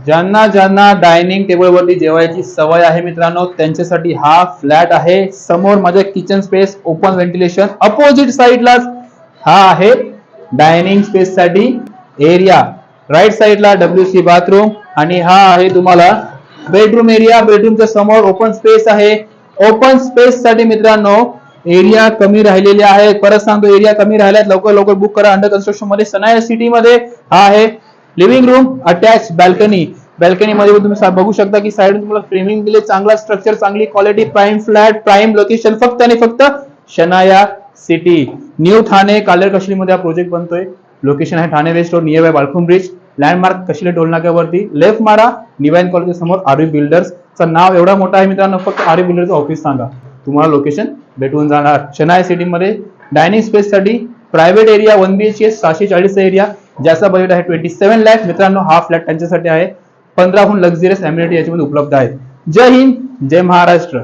ज्यांना ज्यांना डायनिंग टेबलवरती जेवायची सवय आहे मित्रांनो, त्यांच्यासाठी हा फ्लॅट आहे. समोर माझ्या kitchen space, open ventilation, opposite साइडलाच हा आहे डायनिंग स्पेस साठी एरिया. राईट साइडला WC बाथरूम आणि हा आहे तुम्हाला बेडरूम एरिया. बेडरूमच्या समोर ओपन स्पेस आहे. ओपन स्पेस साठी मित्रांनो एरिया कमी राहिलेले आहे. परत सांगतो एरिया कमी राहिल्यात, लवकर लवकर बुक करा. अंडर कन्स्ट्रक्शन मध्ये सनाया सिटी मध्ये हा आहे living room, attach balcony. Balcony मध्ये तुम्ही बघू शकता की साइड तुम्हाला फ्रेमिंग दिले, चांगला स्ट्रक्चर, चांगली quality, prime flat, prime location, फक्त आणि फक्त शनाया सिटी, न्यू ठाणे कालेर कशली मध्ये हा प्रोजेक्ट बनतोय. लोकेशन आहे Thane west road, near by Balkum bridge. Landmark Kashele toll नाक्यावरती लेफ्ट मारा, निवाइन कॉलेज समोर आरवी बिल्डर्स. नाव एवढा मोठा आहे मित्रांनो, फक्त आरवी बिल्डरचं ऑफिस सांगा, तुम्हाला लोकेशन भेटून जाणार. शनाया सिटी मध्ये डायनिंग स्पेस साठी प्रायव्हेट एरिया 1 BHK 640 एरिया, ज्याचा बजेट आहे 27 लाख. मित्रांनो हा फ्लॅट त्यांच्यासाठी आहे. 15 लक्झरियस अम्युनिटी याच्यामध्ये उपलब्ध आहे. जय हिंद, जय महाराष्ट्र.